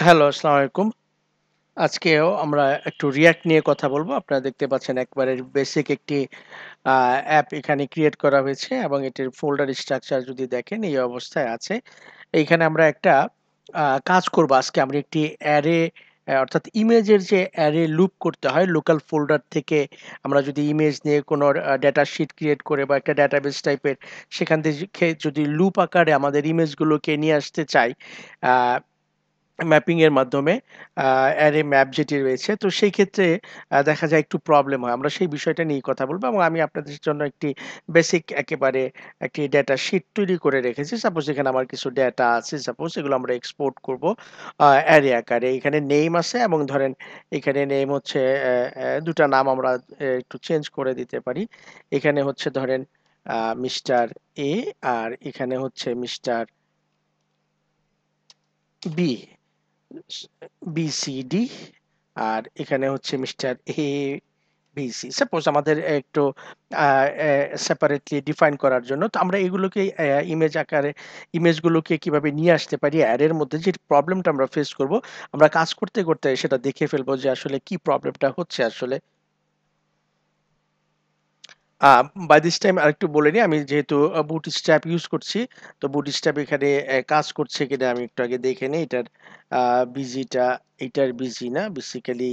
Hello, আসসালামু আলাইকুম। আজকেও আমরা একটু React নিয়ে কথা বলবো। আপনারা দেখতে পাচ্ছেন একবারে বেসিক একটি আ অ্যাপ এখানে ক্রিয়েট করা হয়েছে এবং এটির ফোল্ডার স্ট্রাকচার যদি দেখেন এই অবস্থায় আছে। এইখানে আমরা একটা কাজ করব আজকে আমরা একটি অ্যারে অর্থাৎ ইমেজের যে অ্যারে লুপ করতে হয় লোকাল ফোল্ডার থেকে আমরা যদি ইমেজ নিয়ে কোনো ডেটা শিট ক্রিয়েট করে বা একটা ডেটাবেস টাইপের সেখান থেকে যদি লুপ আকারে আমাদের ইমেজগুলোকে নিয়ে আসতে চাই আ ম্যাপিং এর মাধ্যমে অ্যারে ম্যাপ যেটি রয়েছে তো সেই ক্ষেত্রে দেখা যায় একটু প্রবলেম হয়। আমরা সেই বিষয়টা নিয়েই কথা বলব এবং আমি আপনাদের জন্য একটি বেসিক একেবারে একটি ডেটা শিট তৈরি করে রেখেছি। সাপোজ এখানে আমার কিছু ডেটা আছে সাপোজ এগুলো আমরা এক্সপোর্ট করব অ্যারে আকারে। এখানে নেম আছে এবং ধরেন এখানে নেম হচ্ছে ২ টা নাম আমরা একটু চেঞ্জ করে দিতে পারি। এখানে হচ্ছে ধরেন মিস্টার এ আর এখানে হচ্ছে মিস্টার বি। স বিসিডি আর এখানে হচ্ছে মিস্টার এ বিসি। সাপোজ আমাদের একটু আ এ সেপারেটলি ডিফাইন করার জন্য। তো আমরা এগুলোকে ইমেজ আকারে ইমেজগুলোকে কিভাবে নিয়ে আসতে পারি অ্যারের মধ্যে যে প্রবলেমটা আমরা ফেস করব, আমরা কাজ করতে সেটা দেখে ফেলবো যে আসলে কি প্রবলেমটা হচ্ছে আসলে। আ বাই দিস টাইম আরেকটু বলে নিই আমি যেহেতু বুটস্ট্র্যাপ ইউজ করছি, তো বুটস্ট্র্যাপ এখানে কাজ করছে কিনা আমি একটু আগে দেখে নেই। এটার আ বিজিটা এইটার বিজি না। বেসিক্যালি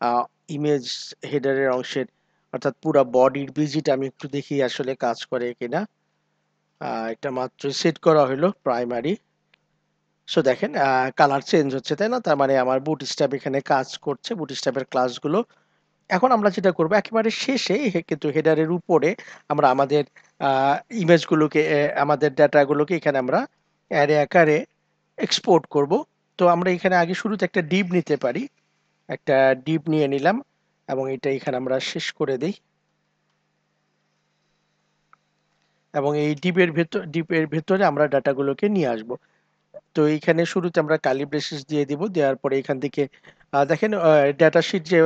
আ ইমেজ হেডারের অংশের অর্থাৎ পুরা বডির বিজিটা আমি একটু দেখি আসলে কাজ করে কিনা। এটা মাত্রই সেট করা হইলো প্রাইমারি। সো দেখেন কালার চেঞ্জ হচ্ছে, তাই না? তার মানে আমার বুটস্ট্র্যাপ এখানে কাজ করছে। বুটস্ট্র্যাপের ক্লাসগুলো এখন আমরা যেটা করব একেবারে শেষে কিন্তু হেডারের উপরে আমরা আমাদের আ ইমেজগুলোকে আমাদের ডেটাগুলোকে এখানে আমরা অ্যারে আকারে এক্সপোর্ট করব। তো আমরা এখানে আগে শুরুতে একটা ডিভ নিতে পারি। একটা ডিভ নিয়ে নিলাম এবং এটা এখানে আমরা শেষ করে দেই। এবং এই ডিপের ভেতরে আমরা ডাটাগুলোকে নিয়ে আসব। তো এইখানে শুরুতে আমরা কার্লি ব্রেসেস দিয়ে দিব। দেওয়ার পরে এখান থেকে দেখেন ডেটা শিট যে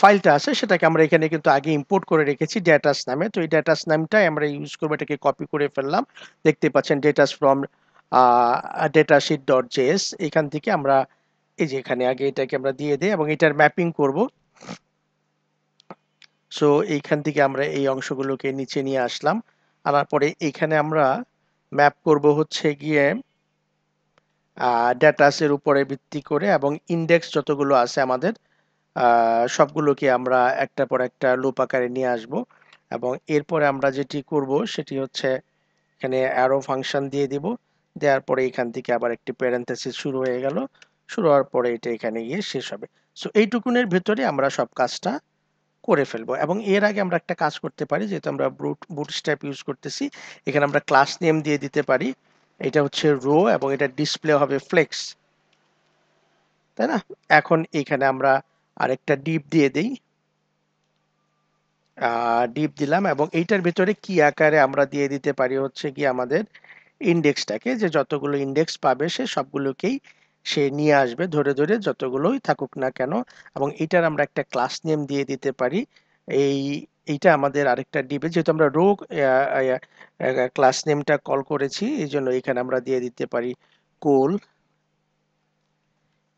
ফাইলটা আছে সেটাকে আমরা এখানে কিন্তু আগে ইম্পোর্ট করে রেখেছি ডেটাস নামে। তো এই ডেটাস নামটাই আমরা ইউজ করব, এটাকে কপি করে ফেললাম। দেখতে পাচ্ছেন ডেটাস ফ্রম আ datasheet.js এখান থেকে আমরা এই যে এখানে আগে এটাকে আমরা দিয়ে দেই এবং এটার ম্যাপিং করব। সো এইখান থেকে আমরা এই অংশগুলোকে নিচে নিয়ে আসলাম। আনার পরে এইখানে আমরা ম্যাপ করব হচ্ছে গিয়ে আ ডেটাসের উপরে ভিত্তি করে এবং ইনডেক্স যতগুলো আছে আমাদের আ সবগুলোকে আমরা একটার পর একটা লুপ আকারে নিয়ে আসবো এবং এরপরে আমরা যেটি করব সেটি হচ্ছে এখানে অ্যারো ফাংশন দিয়ে দিব। দেওয়ার পরে এখান থেকে আবার একটি প্যারেনথেসিস শুরু হয়ে গেল। শুরু হওয়ার পরে এটা এখানে গিয়ে শেষ হবে। সো এইটুকুনের ভেতরে আমরা সব কাজটা করে ফেলবো এবং এর আগে আমরা একটা কাজ করতে পারি যেহেতু আমরা বুটস্ট্র্যাপ ইউজ করতেছি। এখানে আমরা ক্লাস নেম দিয়ে দিতে পারি। এটা হচ্ছে রো এবং এটা ডিসপ্লে হবে ফ্লেক্স, তাই না? এখন এইখানে আমরা আরেকটা ডিপ দিয়ে দেই। ডিপ দিলাম এবং এইটার ভেতরে কি আকারে আমরা দিয়ে দিতে পারি হচ্ছে গিয়ে আমাদের ইনডেক্সটাকে, যে যতগুলো ইনডেক্স পাবে সে সবগুলোকেই সে নিয়ে আসবে ধরে যতগুলোই থাকুক না কেন এবং এটার আমরা একটা ক্লাস নেম দিয়ে দিতে পারি। এই এইটা আমাদের আরেকটা ডিবে যেহেতু আমরা রো ক্লাস নেমটা কল করেছি এইজন্য এখানে আমরা দিয়ে দিতে পারি কোল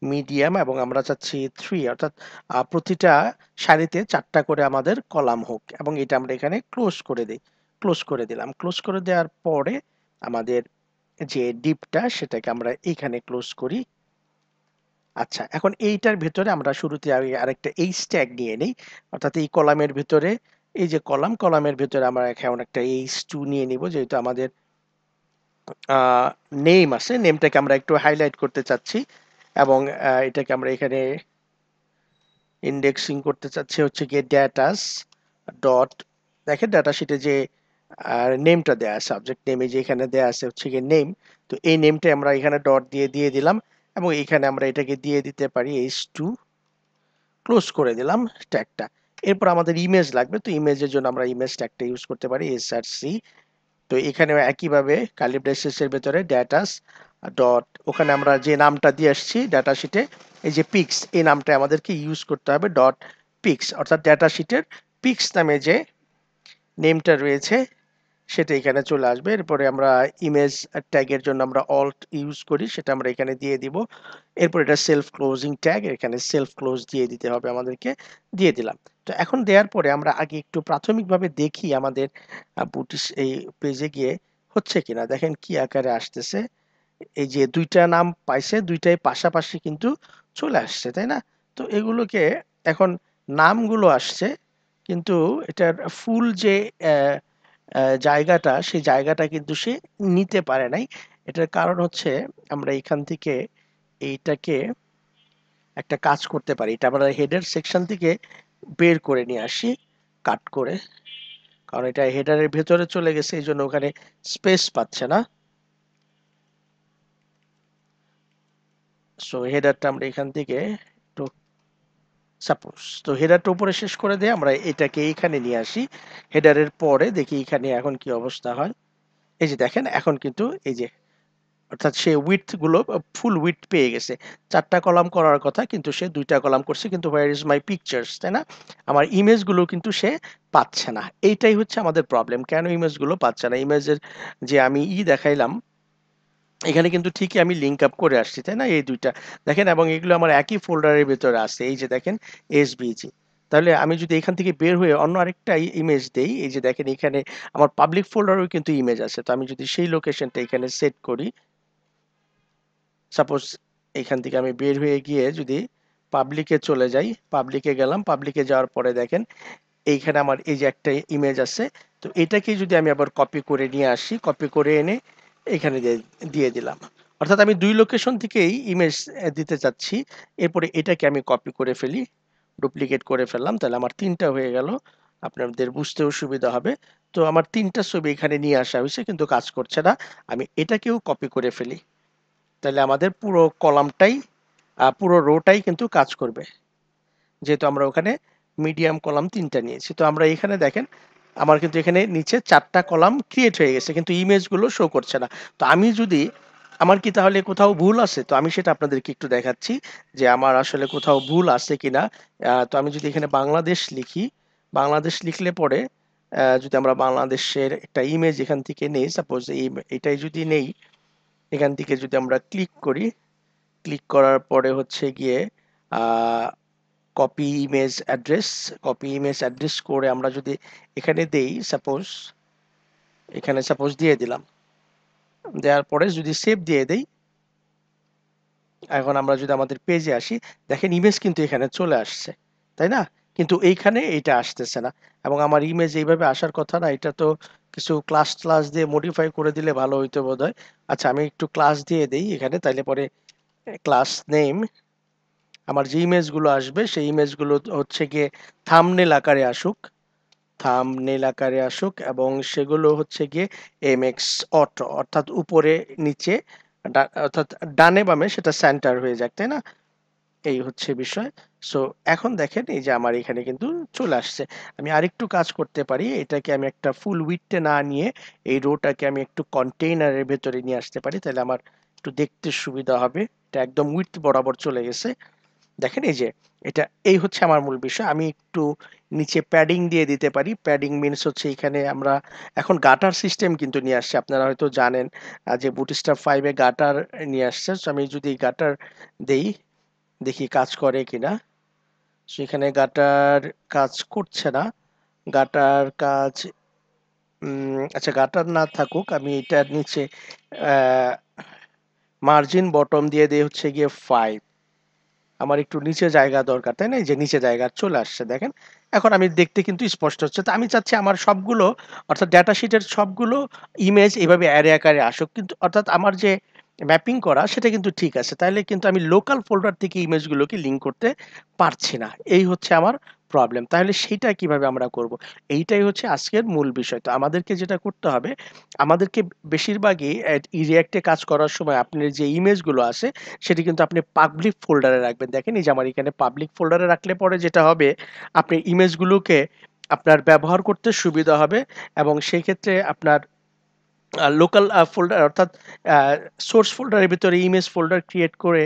মিডিয়াম এবং আমরা চাচ্ছি 3 অর্থাৎ প্রতিটা সারিতে ৪ টা করে আমাদের কলাম হোক এবং এটা আমরা এখানে ক্লোজ করে দেই। ক্লোজ করে দিলাম। ক্লোজ করে দেওয়ার পরে আমাদের যে ডিপটা সেটাকে আমরা এইখানে ক্লোজ করি। আচ্ছা, এখন এইটার ভেতরে আমরা শুরুতে আগে আরেকটা এইচ ট্যাগ নিয়ে নেই। অর্থাৎ এই কলামের ভেতরে এই যে কলামের ভেতরে আমরা এখন একটা h2 নিয়ে নিব যেহেতু আমাদের আ নেম আছে। নেমটাকে আমরা একটু হাইলাইট করতে চাচ্ছি এবং এটাকে আমরা এখানে ইন্ডেক্সিং করতে চাচ্ছি হচ্ছে গিয়ে ডেটাস ডট দেখেন ডাটা শিটে যে নেমটা দেয়া আছে সাবজেক্ট নেমে যে এখানে দেয়া আছে হচ্ছে গিয়ে নেম। তো এই নেমটা আমরা এখানে ডট দিয়ে দিলাম এবং এখানে আমরা এটাকে দিয়ে দিতে পারি h2 ক্লোজ করে দিলাম ট্যাগটা। এরপর আমাদের ইমেজ লাগবে। তো ইমেজের জন্য আমরা ইমেজ ট্যাগটা ইউজ করতে পারি src। তো এখানেও একইভাবে কার্লি ব্রেসেসের ভেতরে ডেটাস ডট ওখানে আমরা যে নামটা দিয়ে আসছি ডাটা শিটে এই যে পিক্স এই নামটা আমাদেরকে ইউজ করতে হবে ডট পিক্স অর্থাৎ ডাটা শিটের পিক্স নামে যে নেমটা রয়েছে সেটা এখানে চলে আসবে। এরপরে আমরা ইমেজ ট্যাগের জন্য আমরা অল্ট ইউজ করি, সেটা আমরা এখানে দিয়ে দিব। এরপর এটা সেলফ ক্লোজিং ট্যাগ, এখানে সেলফ ক্লোজ দিয়ে দিতে হবে আমাদেরকে, দিয়ে দিলাম। তো এখন দেওয়ার পরে আমরা আগে একটু প্রাথমিকভাবে দেখি আমাদের বুটিশ এই পেজে গিয়ে হচ্ছে কিনা। দেখেন কি আকারে আসতেছে। এই যে ২ টা নাম পাইছে, ২ টাই পাশাপাশি কিন্তু চলে আসছে, তাই না? তো এগুলোকে এখন নামগুলো আসছে, কিন্তু এটার ফুল যে জায়গাটা, সেই জায়গাটা কিন্তু সে নিতে পারে নাই। এটার কারণ হচ্ছে আমরা এখান থেকে এইটাকে একটা কাজ করতে পারি। এটা আমরা হেডার সেকশন থেকে বের করে নিয়ে আসি, কাট করে। কারণ এটা হেডারের ভেতরে চলে গেছে, এইজন্য ওখানে স্পেস পাচ্ছে না। সো হেডারটা আমরা এখান থেকে একটু সাপোজ তো হেডারটা উপরে শেষ করে দিয়ে আমরা এটাকে এইখানে নিয়ে আসি। হেডারের পরে দেখি এখানে এখন কি অবস্থা হয়। এই যে দেখেন এখন কিন্তু এই যে, অর্থাৎ সে উইডথ গুলো ফুল উইডথ পেয়ে গেছে। ৪ টা কলাম করার কথা কিন্তু সে ২ টা কলাম করছে, কিন্তু হোয়ার ইজ মাই পিকচার্স, তাই না? আমার ইমেজ গুলো কিন্তু সে পাচ্ছে না। এইটাই হচ্ছে আমাদের প্রবলেম। কেন ইমেজ গুলো পাচ্ছে না? ইমেজের যে আমি দেখাইলাম, এখানে কিন্তু ঠিকই আমি লিঙ্ক আপ করে আসছি, তাই না? এই ২ টা দেখেন, এবং এগুলো আমার একই ফোল্ডারের ভেতরে আছে। এই যে দেখেন এসভিজি। তাহলে আমি যদি এখান থেকে বের হয়ে অন্য আরেকটা ইমেজ দেই, এই যে দেখেন এখানে আমার পাবলিক ফোল্ডারেও কিন্তু ইমেজ আছে। তো আমি যদি সেই লোকেশনটা এখানে সেট করি, সাপোজ এখান থেকে আমি বের হয়ে গিয়ে যদি পাবলিকে চলে যাই, পাবলিকে গেলাম, পাবলিকে যাওয়ার পরে দেখেন এইখানে আমার এই যে একটা ইমেজ আছে। তো এটাকে যদি আমি আবার কপি করে নিয়ে আসি, কপি করে এনে এখানে দিয়ে দিলাম। অর্থাৎ আমি ২ লোকেশন থেকেই ইমেজ দিতে চাচ্ছি। এরপরে এটাকে আমি কপি করে ফেলি, ডুপ্লিকেট করে ফেললাম। তাহলে আমার ৩ টা হয়ে গেল। আপনাদের বুঝতেও সুবিধা হবে। তো আমার ৩ টা ছবি এখানে নিয়ে আসা হয়েছে, কিন্তু কাজ করছে না। আমি এটাকেও কপি করে ফেলি। তাহলে আমাদের পুরো কলামটাই পুরো রোটাই কিন্তু কাজ করবে। যেহেতু আমরা ওখানে মিডিয়াম কলাম ৩ টা নিয়েছি। তো আমরা এখানে দেখেন আমার কিন্তু এখানে নিচে ৪ টা কলাম ক্রিয়েট হয়ে গেছে, কিন্তু ইমেজগুলো শো করছে না। তো আমি যদি, আমার কি তাহলে কোথাও ভুল আছে? তো আমি সেটা আপনাদেরকে একটু দেখাচ্ছি যে আমার আসলে কোথাও ভুল আছে কিনা। তো আমি যদি এখানে বাংলাদেশ লিখি, বাংলাদেশ লিখলে পরে যদি আমরা বাংলাদেশের একটা ইমেজ এখান থেকে নেই, সাপোজ এটাই যদি নেই, এখান থেকে যদি আমরা ক্লিক করি, ক্লিক করার পরে হচ্ছে গিয়ে copy image address, copy image address করে আমরা যদি এখানে দেই, সাপোজ এখানে সাপোজ দিয়ে দিলাম। দেওয়ার পরে যদি সেভ দিয়ে দেই, এখন আমরা যদি আমাদের পেজে আসি, দেখেন ইমেজ কিন্তু এখানে চলে আসছে, তাই না? কিন্তু এইখানে এইটা আসতেছে না, এবং আমার ইমেজ এইভাবে আসার কথা না। এটা তো কিছু ক্লাস ক্লাস দিয়ে মডিফাই করে দিলে ভালো হইতো বোধহয়। আচ্ছা, আমি একটু ক্লাস দিয়ে দেই এখানে, তাইলে পরে ক্লাস নেম, আমার যে ইমেজগুলো আসবে সেই ইমেজগুলো হচ্ছে গিয়ে থাম্বনেল আকারে আসুক, থাম্বনেল আকারে আসুক, এবং সেগুলো হচ্ছে গিয়ে এমএক্স অটো, অর্থাৎ উপরে নিচে অর্থাৎ ডানে বামে সেটা সেন্টার হয়ে যাক, তাই না? এই হচ্ছে বিষয়। সো এখন দেখেন এই যে আমার এখানে কিন্তু চলে আসছে। আমি আরেকটু কাজ করতে পারি। এটাকে আমি একটা ফুল উইডথে না নিয়ে এই রোটাকে আমি একটু কন্টেইনারের ভেতরে নিয়ে আসতে পারি। তাহলে আমার একটু দেখতে সুবিধা হবে। এটা একদম উইডথ বরাবর চলে গেছে। দেখেন এই যে এটা, এই হচ্ছে আমার মূল বিষয়। আমি একটু নিচে প্যাডিং দিয়ে দিতে পারি। প্যাডিং মিনস হচ্ছে এখানে আমরা এখন গাটার সিস্টেম কিন্তু নিয়ে আসছে। আপনারা হয়তো জানেন যে বুটস্ট্র্যাপ 5 এ গাটার নিয়ে আসছে। সো আমি যদি গাটার দেই, দেখি কাজ করে কিনা। সো এখানে গাটার কাজ করছে না। গাটার কাজ আচ্ছা, গাটার না থাকুক, আমি এটার নিচে মার্জিন বটম দিয়ে দেই হচ্ছে গিয়ে 5। আমার একটু নিচে জায়গা দরকার, তাই না? এই যে নিচে জায়গা চলে আসছে দেখেন। এখন আমি দেখতে কিন্তু স্পষ্ট হচ্ছে। তো আমি চাচ্ছি আমার সবগুলো, অর্থাৎ ডেটা শিটের সবগুলো ইমেজ এভাবে অ্যারে আকারে আসুক। কিন্তু অর্থাৎ আমার যে ম্যাপিং করা সেটা কিন্তু ঠিক আছে। তাইলে কিন্তু আমি লোকাল ফোল্ডার থেকে ইমেজগুলোকে লিঙ্ক করতে পারছি না। এই হচ্ছে আমার প্রবলেম। তাহলে সেইটা কিভাবে আমরা করব? এইটাই হচ্ছে আজকের মূল বিষয়। তো আমাদেরকে যেটা করতে হবে, আমাদেরকে বেশিরভাগই রিঅ্যাক্ট এ কাজ করার সময় আপনার যে ইমেজগুলো আছে সেটি কিন্তু আপনি পাবলিক ফোল্ডারে রাখবেন। দেখেন এই যে আমার এখানে পাবলিক ফোল্ডারে রাখলে পরে যেটা হবে, আপনি ইমেজগুলোকে আপনার ব্যবহার করতে সুবিধা হবে, এবং সেই ক্ষেত্রে আপনার লোকাল ফোল্ডার অর্থাৎ আ সোর্স ফোল্ডারের ভিতরে ইমেজ ফোল্ডার ক্রিয়েট করে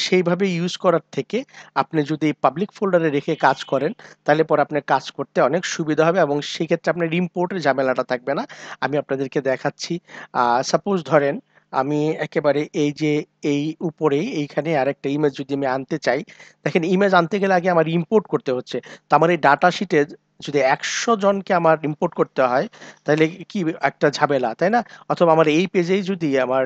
সেইভাবে ইউজ করার থেকে আপনি যদি পাবলিক ফোল্ডারে রেখে কাজ করেন, তাহলে পরে আপনার কাজ করতে অনেক সুবিধা হবে এবং সেক্ষেত্রে আপনার ইম্পোর্টের ঝামেলাটা থাকবে না। আমি আপনাদেরকে দেখাচ্ছি। সাপোজ ধরেন আমি একেবারে এই যে এই উপরেই এইখানে আরেকটা ইমেজ যদি আমি আনতে চাই, দেখেন ইমেজ আনতে গেলে আগে আমার ইম্পোর্ট করতে হচ্ছে। তো আমার এই ডাটা শিটে যদি ১০০ জনকে আমার ইম্পোর্ট করতে হয় তাইলে কি একটা ঝামেলা, তাই না? অথবা আমার এই পেজেই যদি আমার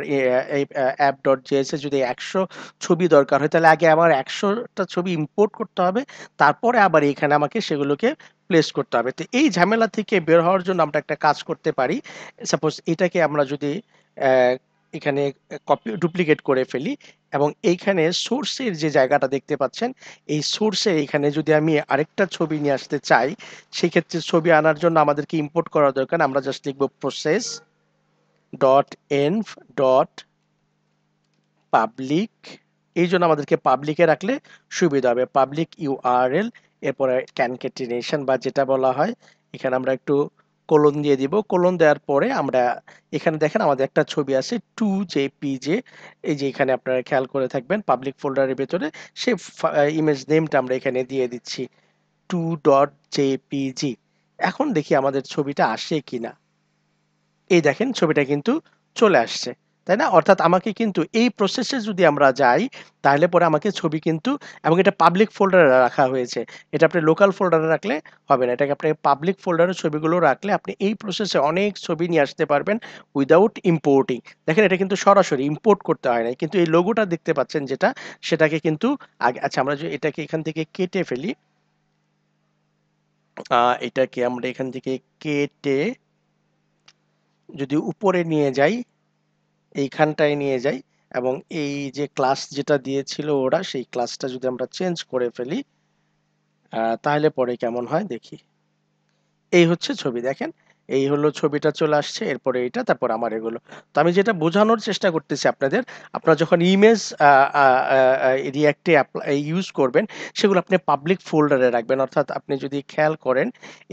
এই app.js এ যদি ১০০ ছবি দরকার হয়, তাহলে আগে আমার ১০০ টা ছবি ইম্পোর্ট করতে হবে। তারপরে আবার এখানে আমাকে সেগুলোকে প্লেস করতে হবে। তো এই ঝামেলা থেকে বের হওয়ার জন্য আমরা একটা কাজ করতে পারি। সাপোজ এটাকে আমরা যদি অ্যা এখানে ডুপ্লিকেট করে ফেলি এবং এইখানে সোর্স এর যে জায়গাটা দেখতে পাচ্ছেন, এই সোর্স এ এখানে যদি আমি আরেকটা ছবি নিয়ে আসতে চাই, সেক্ষেত্রে ছবি আনার জন্য আমাদেরকে ইম্পোর্ট করা দরকার। আমরা জাস্ট লিখব process dot env dot public. এইজন্য আমাদেরকে পাবলিকে রাখলে সুবিধা হবে। পাবলিক ইউআরএল, এরপরে concatenation বা যেটা বলা হয়, এখানে আমরা একটু কোলন দিয়ে দিব। কোলন দেওয়ার পরে আমরা এখানে দেখেন আমাদের একটা ছবি আছে 2jpg। এই যে এখানে আপনারা খেয়াল করে থাকবেন পাবলিক ফোল্ডারের ভেতরে সেই ইমেজ নেমটা আমরা এখানে দিয়ে দিচ্ছি 2.jpg। এখন দেখি আমাদের ছবিটা আসে কিনা। এই দেখেন ছবিটা কিন্তু চলে আসছে। তাই না? অর্থাৎ আমাকে কিন্তু এই প্রসেসে যদি আমরা যাই, তাহলে পরে আমাকে ছবি কিন্তু এবং এটা পাবলিক ফোল্ডারে রাখা হয়েছে। এটা আপনি লোকাল ফোল্ডারে রাখলে হবে না। এটাকে আপনি পাবলিক ফোল্ডারে ছবিগুলো রাখলে আপনি এই প্রসেসে অনেক ছবি নিয়ে আসতে পারবেন উইথআউট ইম্পোর্টিং। দেখেন এটা কিন্তু সরাসরি ইম্পোর্ট করতে হয় নাই। কিন্তু এই লোগোটা দেখতে পাচ্ছেন যেটা, সেটাকে কিন্তু আগে আচ্ছা আমরা যদি এটাকে এখান থেকে কেটে ফেলি, এটাকে আমরা এখান থেকে কেটে যদি উপরে নিয়ে যাই, এইখানটায় নিয়ে যাই এবং এই যে ক্লাস যেটা দিয়েছিল ওরা, সেই ক্লাসটা যদি আমরা চেঞ্জ করে ফেলি, তাহলে পরে কেমন হয় দেখি। এই হচ্ছে ছবি দেখেন। এই হলো ছবিটা চলে আসছে। এরপরে এইটা, তারপর আমার এগুলো। তো আমি যেটা বোঝানোর চেষ্টা করতেছি আপনাদের, আপনারা যখন ইমেজ আ আ আ আ React এ ইউজ করবেন, সেগুলো আপনি পাবলিক ফোল্ডারে রাখবেন। অর্থাৎ আপনি যদি খেয়াল করেন,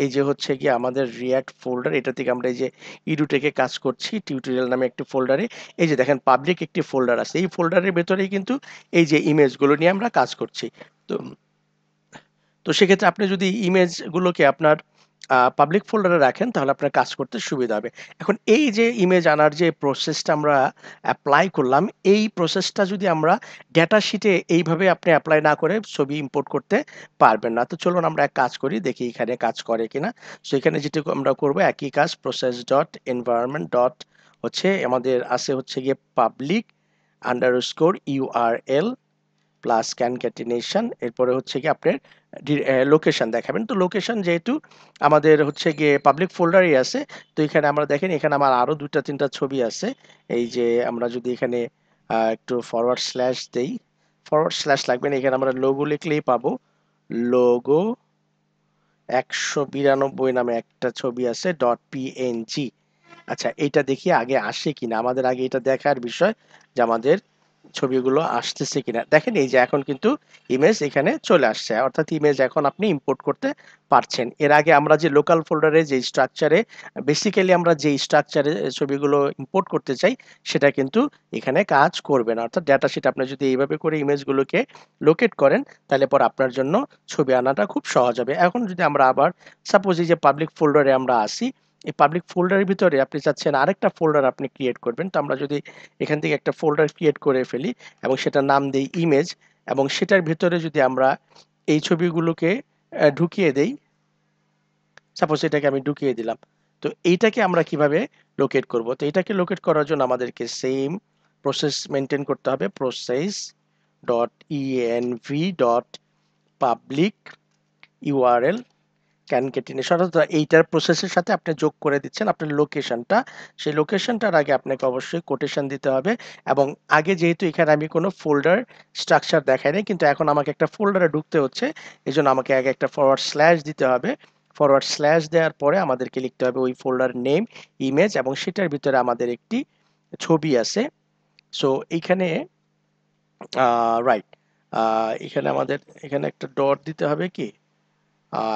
এই যে হচ্ছে গিয়ে আমাদের React ফোল্ডার, এটা থেকে আমরা এই যে edutech এ কাজ করছি, টিউটোরিয়াল নামে একটি ফোল্ডারে। এই যে দেখেন পাবলিক একটি ফোল্ডার আছে। এই ফোল্ডারের ভেতরেই কিন্তু এই যে ইমেজগুলো নিয়ে আমরা কাজ করছি। তো তো সেক্ষেত্রে আপনি যদি ইমেজগুলোকে আপনার পাবলিক ফোল্ডারে রাখেন তাহলে আপনার কাজ করতে সুবিধা হবে। এখন এই যে ইমেজ আনার যে প্রসেসটা আমরা এপ্লাই করলাম, এই প্রসেসটা যদি আমরা ডেটা শিটে এইভাবে আপনি এপ্লাই না করে ছবি ইম্পোর্ট করতে পারবেন না। তো চলুন আমরা এক কাজ করি, দেখি এখানে কাজ করে কিনা। সো এখানে যেটুকু আমরা করব একই কাজ, process ডট environment ডট হচ্ছে আমাদের আছে হচ্ছে গিয়ে public underscore URL plus concatenation, এরপরে হচ্ছে গিয়ে আপনার লোকেশন দেখাবেন। তো লোকেশন যেহেতু আমাদের হচ্ছে গিয়ে পাবলিক ফোল্ডারই আছে, তো এখানে আমরা দেখেন এখানে আমার আরো ২ টা ৩ টা ছবি আছে। এই যে আমরা যদি এখানে একটু ফরওয়ার্ড স্ল্যাশ দেই, ফরওয়ার্ড স্ল্যাশ লাগবে না, এখানে আমরা লোগো লিখলেই পাবো। লোগো ১৯২ নামে একটা ছবি আছে .png। আচ্ছা এইটা দেখি আগে আসে কিনা। আমাদের আগে এটা দেখার বিষয় যে আমাদের ছবিগুলো আসতেছে কিনা। দেখেন এই যে এখন কিন্তু ইমেজ এখানে চলে আসছে। অর্থাৎ ইমেজ এখন আপনি ইম্পোর্ট করতে পারছেন। এর আগে আমরা যে লোকাল ফোল্ডারে যে স্ট্রাকচারে বেসিক্যালি আমরা যে স্ট্রাকচারে ছবিগুলো ইম্পোর্ট করতে চাই, সেটা কিন্তু এখানে কাজ করবে না। অর্থাৎ ডেটা শিট আপনি যদি এইভাবে করে ইমেজগুলোকে লোকেট করেন, তাহলে পরে আপনার জন্য ছবি আনাটা খুব সহজ হবে। এখন যদি আমরা আবার সাপোজ এই যে পাবলিক ফোল্ডারে আমরা আসি, এই পাবলিক ফোল্ডারের ভিতরে আপনি চাচ্ছেন আরেকটা ফোল্ডার আপনি ক্রিয়েট করবেন। তো আমরা যদি এখান থেকে একটা ফোল্ডার ক্রিয়েট করে ফেলি এবং সেটার নাম দেই ইমেজ এবং সেটার ভিতরে যদি আমরা এই ছবিগুলোকে ঢুকিয়ে দেই, সাপোজ এটাকে আমি ঢুকিয়ে দিলাম। তো এইটাকে আমরা কিভাবে লোকেট করব? তো এটাকে লোকেট করার জন্য আমাদেরকে সেম প্রসেস মেইনটেইন করতে হবে। process dot env dot public URL concatenation, অর্থাৎ এইটার প্রসেসের সাথে আপনি যোগ করে দিচ্ছেন আপনার লোকেশনটা। সেই লোকেশনটার আগে আপনাকে অবশ্যই কোটেশন দিতে হবে এবং আগে যেহেতু এখানে আমি কোনো ফোল্ডার স্ট্রাকচার দেখাই নাই, কিন্তু এখন আমাকে একটা ফোল্ডারে ঢুকতে হচ্ছে। এজন্য আমাকে আগে একটা ফরওয়ার্ড স্ল্যাশ দিতে হবে। ফরওয়ার্ড স্ল্যাশ দেওয়ার পরে আমাদেরকে লিখতে হবে ওই ফোল্ডার নেম, ইমেজ এবং সেটার ভিতরে আমাদের একটি ছবি আছে। সো এইখানে রাইট, এখানে আমাদের এখানে একটা ডট দিতে হবে কি?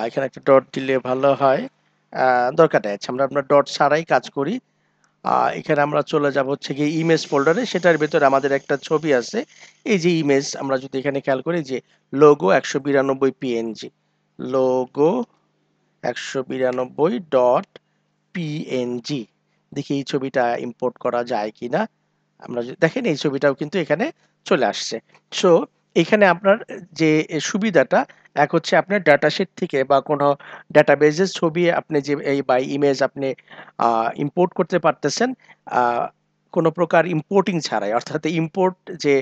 এখানে একটা ডট দিলে ভালো হয়। দরকার নেই। আচ্ছা আমরা ডট ছাড়াই কাজ করি। এখানে আমরা চলে যাব হচ্ছে গিয়ে ইমেজ ফোল্ডারে। সেটার ভেতরে আমাদের একটা ছবি আছে। এই যে ইমেজ আমরা যদি এখানে খেয়াল করি যে লোগো ১৯২ পিএনজি। লোগো ১৯২.png। দেখি এই ছবিটা ইম্পোর্ট করা যায় কিনা। আমরা যদি দেখেন এই ছবিটাও কিন্তু এখানে চলে আসছে। সো এখানে আপনার যে সুবিধাটা এক হচ্ছে আপনার ডাটাশিট থেকে বা কোনো ডেটাবেজের ছবি আপনি যে এই বা ইমেজ আপনি ইম্পোর্ট করতে পারতেছেন আ কোনো প্রকার ইম্পোর্টিং ছাড়াই। অর্থাৎ ইম্পোর্ট যে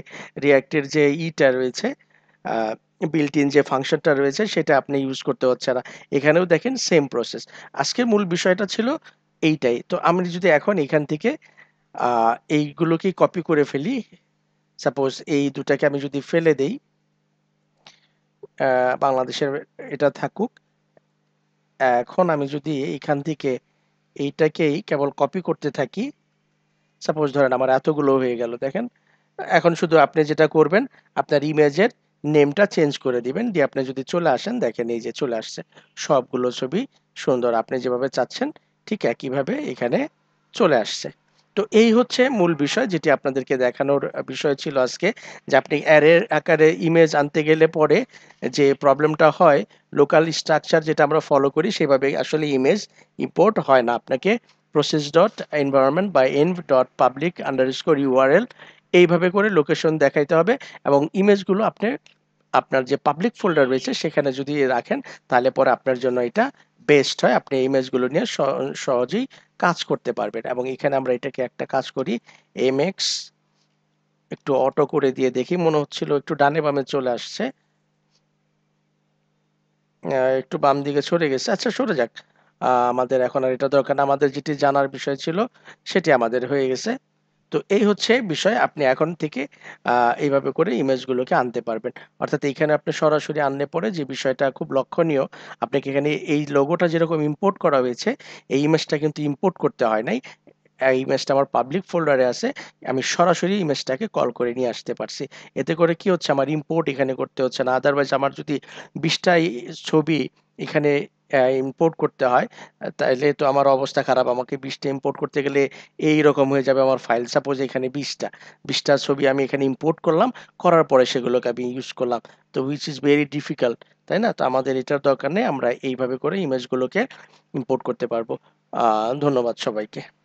রিঅ্যাক্টের যে ইটা রয়েছে আ বিল্ট ইন যে ফাংশনটা রয়েছে সেটা আপনি ইউজ করতে হচ্ছে না। এখানেও দেখেন সেম প্রসেস। আজকের মূল বিষয়টা ছিল এইটাই। তো আমি যদি এখন এখান থেকে আ এইগুলোকেই কপি করে ফেলি। সাপোজ এই ২ টাকে আমি যদি ফেলে দেই, বাংলাদেশের এটা থাকুক। এখন আমি যদি এইখান থেকে এইটাকেই কেবল কপি করতে থাকি, সাপোজ ধরেন আমার এতগুলো হয়ে গেল দেখেন। এখন শুধু আপনি যেটা করবেন, আপনার ইমেজের নেমটা চেঞ্জ করে দিবেন। দিয়ে আপনি যদি চলে আসেন দেখেন এই যে চলে আসছে। সবগুলো ছবি সুন্দর আপনি যেভাবে চাচ্ছেন ঠিক একইভাবে এখানে চলে আসছে। তো এই হচ্ছে মূল বিষয় যেটি আপনাদেরকে দেখানোর বিষয় ছিল আজকে যে আপনি অ্যারের আকারে ইমেজ আনতে গেলে পরে যে প্রবলেমটা হয় লোকাল স্ট্রাকচার যেটা আমরা ফলো করি সেভাবে আসলে ইমেজ ইম্পোর্ট হয় না। আপনাকে process.environment by env.public_url এইভাবে করে লোকেশন দেখাইতে হবে এবং ইমেজগুলো আপনি আপনার যে পাবলিক ফোল্ডার রয়েছে সেখানে যদি রাখেন তাহলে পরে আপনার জন্য এটা বেস্ট হয়। আপনি ইমেজগুলো নিয়ে সহজেই কাজ করতে পারবেন এবং এখানে আমরা এটাকে একটা কাজ করি mx একটু অটো করে দিয়ে দেখি মনে হচ্ছিল একটু ডানে বামে চলে আসছে। একটু বাম দিকে সরে গেছে। আচ্ছা সরে যাক। আমাদের এখন আর এটা দরকার না। আমাদের যেটি জানার বিষয় ছিল সেটি আমাদের হয়ে গেছে। তো এই হচ্ছে বিষয়। আপনি এখন থেকে আ এইভাবে করে ইমেজগুলোকে আনতে পারবেন। অর্থাৎ এইখানে আপনি সরাসরি আনলে পরে যে বিষয়টা খুব লক্ষণীয়, আপনাকে এখানে এই লোগোটা যেরকম ইম্পোর্ট করা হয়েছে, এই ইমেজটা কিন্তু ইম্পোর্ট করতে হয় নাই। এই ইমেজটা আমার পাবলিক ফোল্ডারে আছে। আমি সরাসরি ইমেজটাকে কল করে নিয়ে আসতে পারছি। এতে করে কি হচ্ছে আমার ইম্পোর্ট এখানে করতে হচ্ছে না। আদারওয়াইজ আমার যদি ২০ টা ছবি এখানে ইম্পোর্ট করতে হয়, তাইলে তো আমার অবস্থা খারাপ। আমাকে ২০ টা ইম্পোর্ট করতে গেলে এইরকম হয়ে যাবে আমার ফাইল। সাপোজ এখানে ২০ টা। ২০ টা ছবি আমি এখানে ইম্পোর্ট করলাম। করার পরে সেগুলোকে আমি ইউজ করলাম। তো which is very difficult, তাই না? তো আমাদের এটার দরকার নেই। আমরা এইভাবে করে ইমেজগুলোকে ইম্পোর্ট করতে পারবো। আ ধন্যবাদ সবাইকে।